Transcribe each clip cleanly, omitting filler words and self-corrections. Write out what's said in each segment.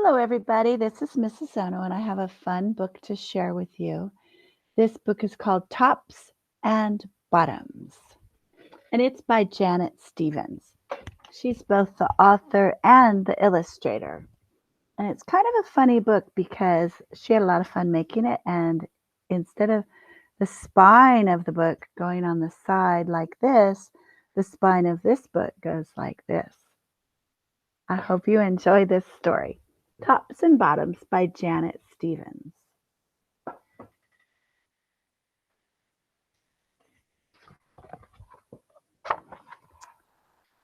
Hello, everybody. This is Mrs. Ono, and I have a fun book to share with you. This book is called Tops and Bottoms, and it's by Janet Stevens. She's both the author and the illustrator. And it's kind of a funny book because she had a lot of fun making it, and instead of the spine of the book going on the side like this, the spine of this book goes like this. I hope you enjoy this story. Tops and Bottoms by Janet Stevens.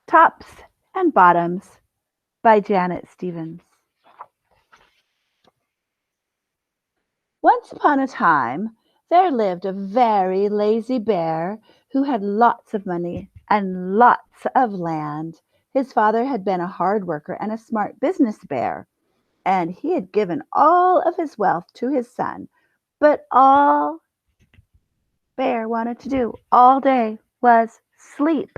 Tops and Bottoms by Janet Stevens. Once upon a time, there lived a very lazy bear who had lots of money and lots of land. His father had been a hard worker and a smart business bear, and he had given all of his wealth to his son. But all Bear wanted to do all day was sleep.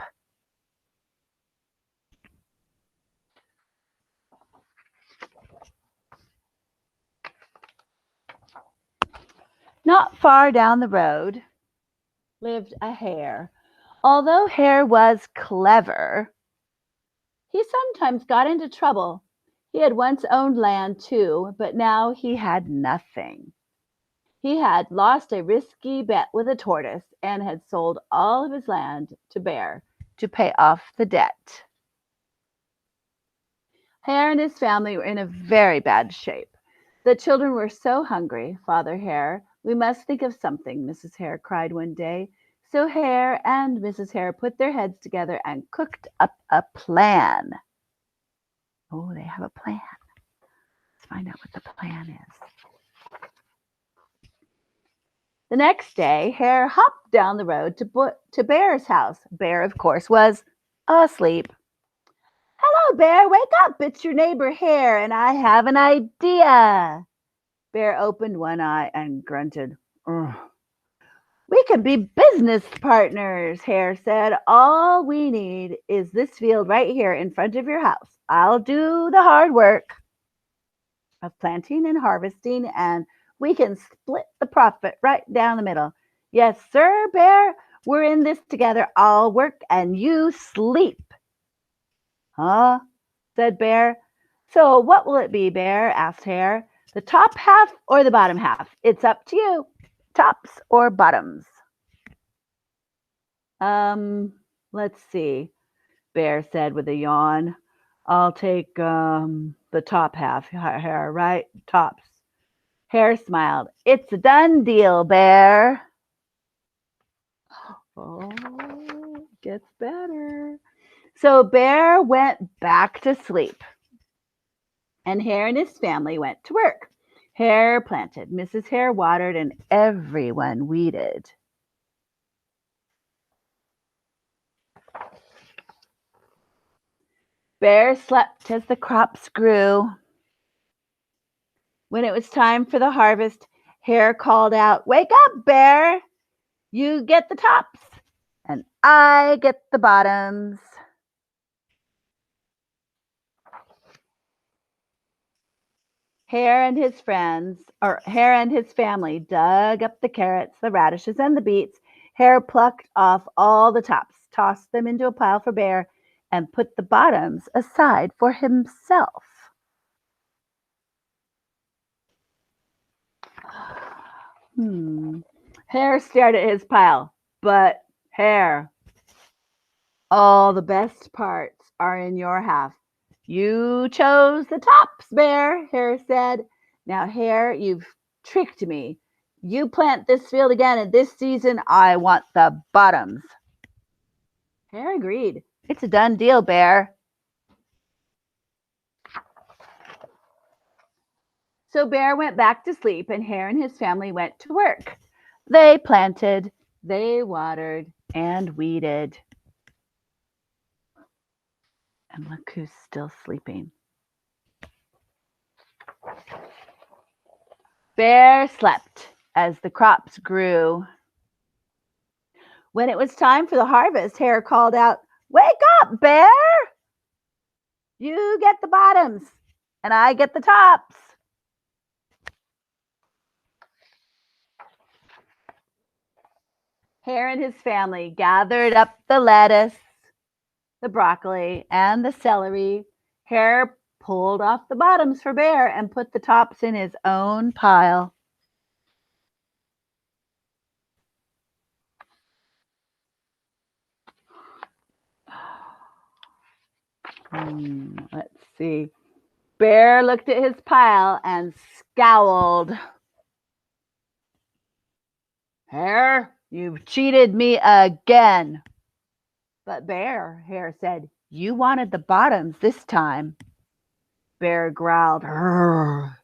Not far down the road lived a hare. Although Hare was clever, he sometimes got into trouble. He had once owned land too, but now he had nothing. He had lost a risky bet with a tortoise and had sold all of his land to Bear to pay off the debt. Hare and his family were in a very bad shape. The children were so hungry. Father Hare, we must think of something, Mrs. Hare cried one day. So Hare and Mrs. Hare put their heads together and cooked up a plan. Oh, they have a plan. Let's find out what the plan is. The next day, Hare hopped down the road to Bear's house. Bear, of course, was asleep. Hello, Bear, wake up. It's your neighbor Hare, and I have an idea. Bear opened one eye and grunted. Ugh. We can be business partners, Hare said. All we need is this field right here in front of your house. I'll do the hard work of planting and harvesting, and we can split the profit right down the middle. Yes, sir, Bear, we're in this together. I'll work and you sleep. Huh? Said Bear. So what will it be, Bear? Asked Hare. The top half or the bottom half? It's up to you. Tops or bottoms? Let's see, Bear said with a yawn. I'll take the top half, Hare, right? Tops. Hare smiled. It's a done deal, Bear. Oh, gets better. So Bear went back to sleep, and Hare and his family went to work. Hare planted, Mrs. Hare watered, and everyone weeded. Bear slept as the crops grew. When it was time for the harvest, Hare called out, Wake up, Bear! You get the tops, and I get the bottoms. Hare and his family dug up the carrots, the radishes, and the beets. Hare plucked off all the tops, tossed them into a pile for Bear, and put the bottoms aside for himself. Hare stared at his pile. But, Hare, all the best parts are in your half. You chose the tops, Bear, Hare said. Now, Hare, you've tricked me. You plant this field again, and this season I want the bottoms. Hare agreed. It's a done deal, Bear. So Bear went back to sleep, and Hare and his family went to work. They planted, they watered, and weeded. And look who's still sleeping. Bear slept as the crops grew. When it was time for the harvest, Hare called out, Wake up, Bear! You get the bottoms, and I get the tops. Hare and his family gathered up the lettuce, the broccoli, and the celery. Hare pulled off the bottoms for Bear and put the tops in his own pile. Let's see. Bear looked at his pile and scowled. Hare, you've cheated me again. But Bear, Hare said, you wanted the bottoms this time. Bear growled, "Rrr.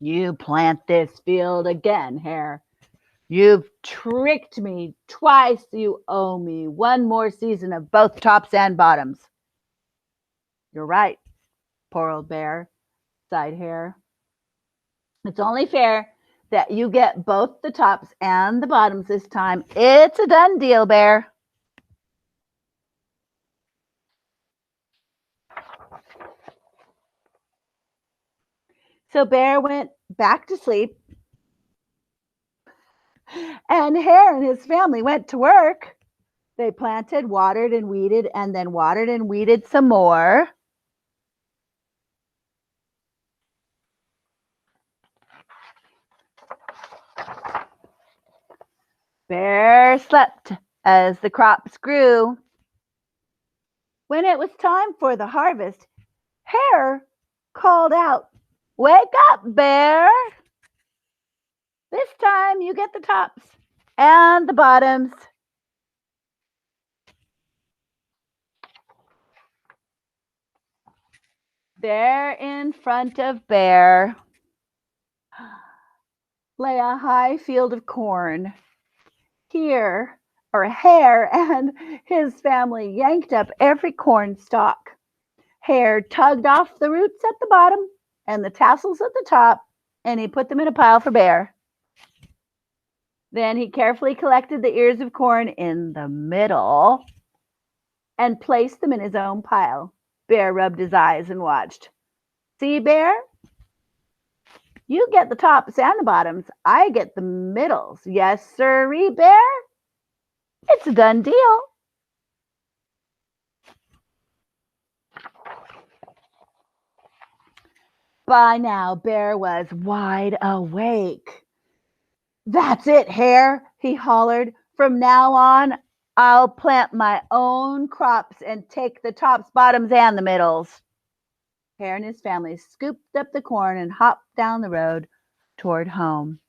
You plant this field again, Hare. You've tricked me twice. You owe me one more season of both tops and bottoms." You're right, poor old Bear, sighed Hare. It's only fair that you get both the tops and the bottoms this time. It's a done deal, Bear. So Bear went back to sleep, and Hare and his family went to work. They planted, watered, and weeded, and then watered and weeded some more. Bear slept as the crops grew. When it was time for the harvest, Hare called out, "Wake up, Bear! This time you get the tops and the bottoms." There in front of Bear lay a high field of corn. Hare and his family yanked up every corn stalk. Hare tugged off the roots at the bottom and the tassels at the top, and he put them in a pile for Bear. Then he carefully collected the ears of corn in the middle and placed them in his own pile. Bear rubbed his eyes and watched. See, Bear? You get the tops and the bottoms. I get the middles. Yes, sirree, Bear. It's a done deal. By now, Bear was wide awake. "That's it, Hare," he hollered. "From now on, I'll plant my own crops and take the tops, bottoms, and the middles." Hare and his family scooped up the corn and hopped down the road toward home.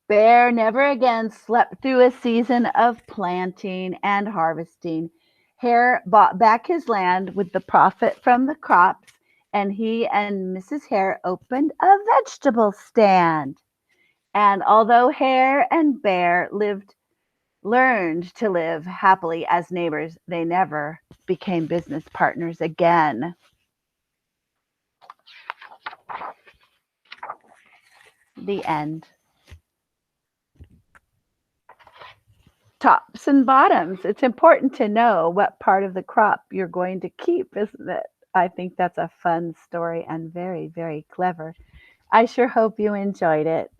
Bear never again slept through a season of planting and harvesting. Hare bought back his land with the profit from the crops, and he and Mrs. Hare opened a vegetable stand. And although Hare and Bear learned to live happily as neighbors, they never became business partners again. The end. Tops and bottoms. It's important to know what part of the crop you're going to keep, isn't it? I think that's a fun story and very, very clever. I sure hope you enjoyed it.